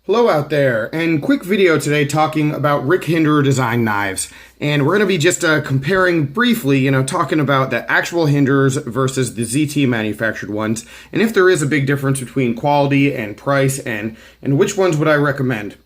Hello out there, and quick video today talking about Rick Hinderer design knives. And we're going to be just comparing briefly, talking about the actual Hinderers versus the ZT manufactured ones, and if there is a big difference between quality and price, and which ones would I recommend.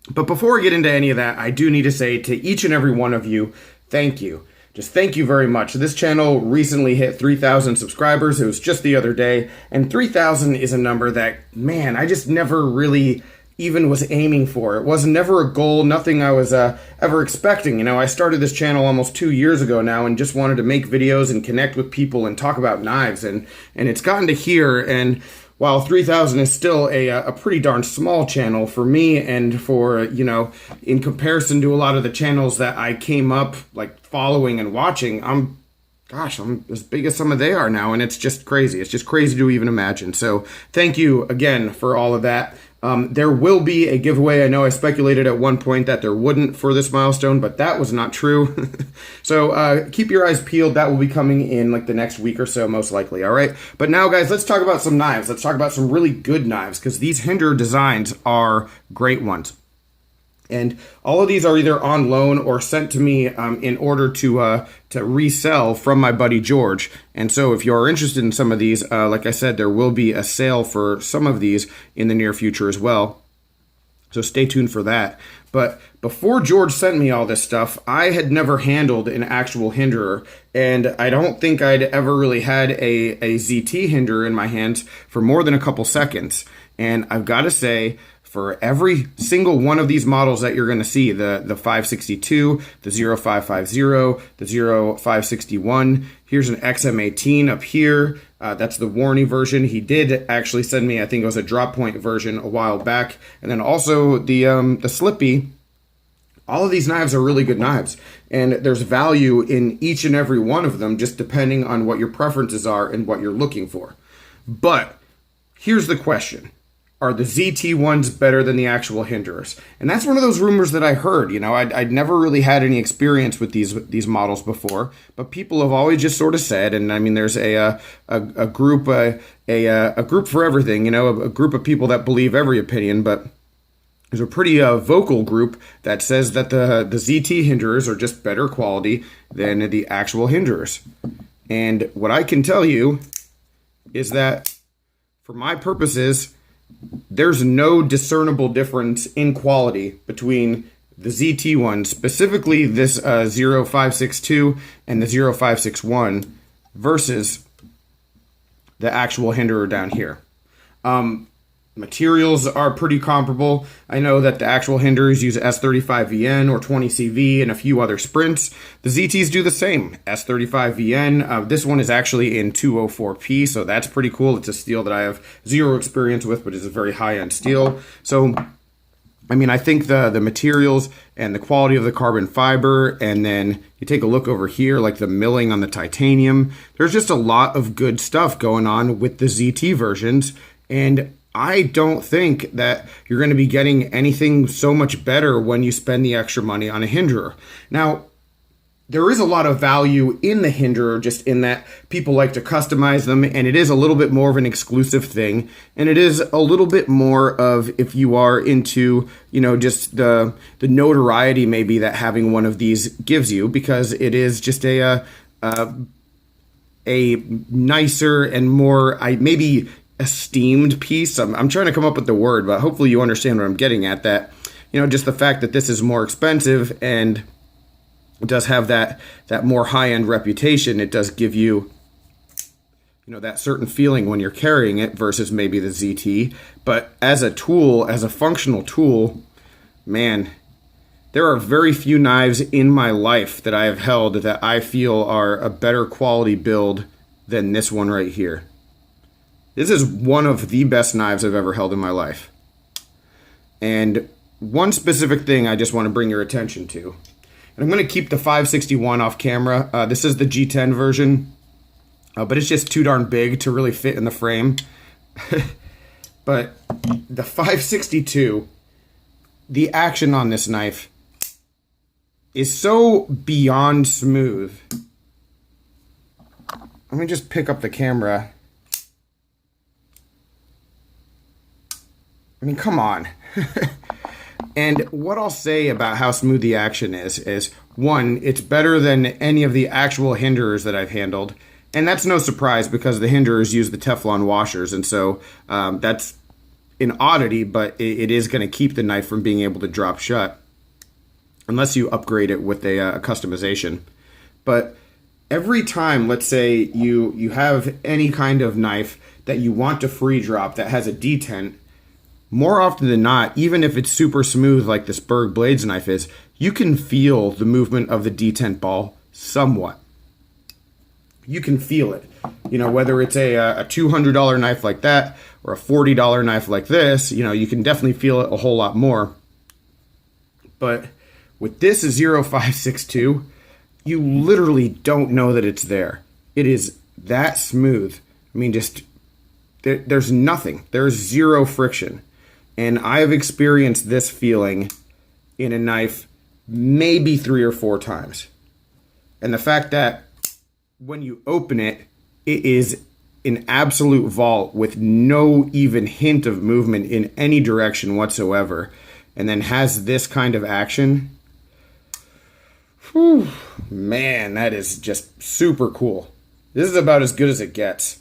But before I get into any of that, I do need to say to each and every one of you, thank you. Just thank you very much. This channel recently hit 3,000 subscribers. It was just the other day. And 3,000 is a number that, man, I just never really even was aiming for. It was never a goal, nothing I was ever expecting. I started this channel almost 2 years ago now and just wanted to make videos and connect with people and talk about knives. And it's gotten to here. And while 3,000 is still a pretty darn small channel for me and for, in comparison to a lot of the channels that I came up like following and watching, I'm as big as some of they are now, and it's just crazy. It's just crazy to even imagine. So thank you again for all of that. There will be a giveaway. I know I speculated at one point that there wouldn't for this milestone, but that was not true. So keep your eyes peeled. That will be coming in like the next week or so, most likely. All right. But now, guys, let's talk about some knives. Let's talk about some really good knives, because these Hinderer designs are great ones. And all of these are either on loan or sent to me in order to resell from my buddy George. And so if you're interested in some of these, like I said, there will be a sale for some of these in the near future as well. So stay tuned for that. But before George sent me all this stuff, I had never handled an actual Hinderer. And I don't think I'd ever really had a ZT Hinderer in my hands for more than a couple seconds. And I've got to say, for every single one of these models that you're going to see, the 562, the 0550, the 0561, here's an XM18 up here. That's the Warney version. He did actually send me, I think it was a drop point version a while back. And then also the Slippy. All of these knives are really good knives, and there's value in each and every one of them, just depending on what your preferences are and what you're looking for. But here's the question. Are the ZT ones better than the actual Hinderers? And that's one of those rumors that I heard. I'd never really had any experience with these models before, but people have always just sort of said. And I mean, there's a group a group for everything. A group of people that believe every opinion, but there's a pretty vocal group that says that the ZT Hinderers are just better quality than the actual Hinderers. And what I can tell you is that, for my purposes, there's no discernible difference in quality between the ZT ones, specifically this 0562 and the 0561, versus the actual Hinderer down here. Materials are pretty comparable. I know that the actual Hinderers use S35VN or 20CV and a few other sprints. The ZTs do the same, S35VN. This one is actually in 204P, so that's pretty cool. It's a steel that I have zero experience with, but it's a very high-end steel. So, I mean, I think the materials and the quality of the carbon fiber, and then you take a look over here, like the milling on the titanium. There's just a lot of good stuff going on with the ZT versions, and I don't think that you're going to be getting anything so much better when you spend the extra money on a Hinderer. Now, there is a lot of value in the Hinderer, just in that people like to customize them, and it is a little bit more of an exclusive thing, and it is a little bit more of, if you are into, just the notoriety maybe that having one of these gives you, because it is just a nicer and more, maybe esteemed piece. I'm trying to come up with the word, but hopefully you understand what I'm getting at, that, just the fact that this is more expensive and it does have that more high-end reputation, it does give you, that certain feeling when you're carrying it versus maybe the ZT. But as a tool, as a functional tool, man, there are very few knives in my life that I have held that I feel are a better quality build than this one right here. This is one of the best knives I've ever held in my life. And one specific thing I just want to bring your attention to. And I'm going to keep the 561 off camera. This is the G10 version, but it's just too darn big to really fit in the frame. But the 562, the action on this knife is so beyond smooth. Let me just pick up the camera. I mean, come on. And what I'll say about how smooth the action is one, it's better than any of the actual Hinderers that I've handled. And that's no surprise because the Hinderers use the Teflon washers. And so that's an oddity, but it is going to keep the knife from being able to drop shut unless you upgrade it with a customization. But every time, let's say you have any kind of knife that you want to free drop that has a detent, more often than not, even if it's super smooth like this Berg Blades knife is, you can feel the movement of the detent ball somewhat. You can feel it. You know, whether it's a $200 knife like that or a $40 knife like this, you know, you can definitely feel it a whole lot more. But with this 0562, you literally don't know that it's there. It is that smooth. I mean, just there's nothing. There's zero friction. And I've experienced this feeling in a knife maybe 3 or 4 times. And the fact that when you open it, it is an absolute vault with no even hint of movement in any direction whatsoever, and then has this kind of action. Whew, man, that is just super cool. This is about as good as it gets.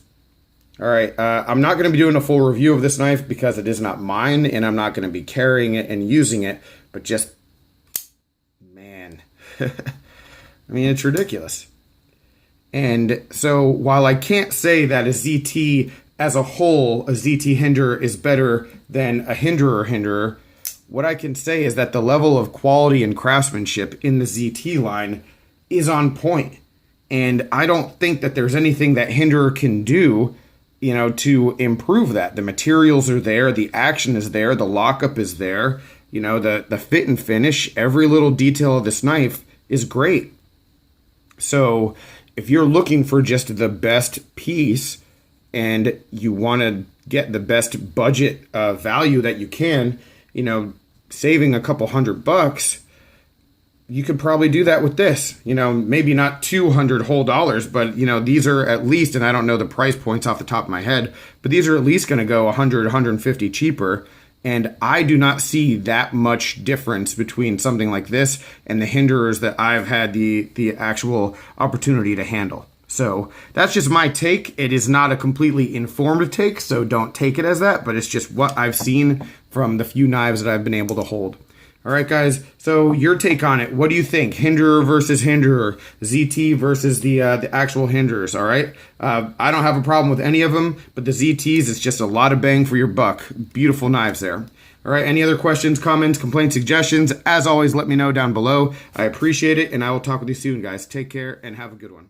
All right, I'm not going to be doing a full review of this knife because it is not mine, and I'm not going to be carrying it and using it, but just, man, I mean, it's ridiculous. And so while I can't say that a ZT as a whole, a ZT Hinderer is better than a Hinderer, what I can say is that the level of quality and craftsmanship in the ZT line is on point. And I don't think that there's anything that Hinderer can do, you know, to improve that. The materials are there, the action is there, the lockup is there, you know, the fit and finish, every little detail of this knife is great. So if you're looking for just the best piece and you want to get the best budget value that you can, you know, saving a couple $100, you could probably do that with this. You know, maybe not $200 whole dollars, but, you know, these are at least, and I don't know the price points off the top of my head, but these are at least going to go 100, 150 cheaper. And I do not see that much difference between something like this and the Hinderers that I've had the actual opportunity to handle. So that's just my take. It is not a completely informed take, so don't take it as that, but it's just what I've seen from the few knives that I've been able to hold. All right, guys, so your take on it. What do you think? Hinderer versus Hinderer, ZT versus the actual Hinderers, all right? I don't have a problem with any of them, but the ZTs, it's just a lot of bang for your buck. Beautiful knives there. All right, any other questions, comments, complaints, suggestions? As always, let me know down below. I appreciate it, and I will talk with you soon, guys. Take care, and have a good one.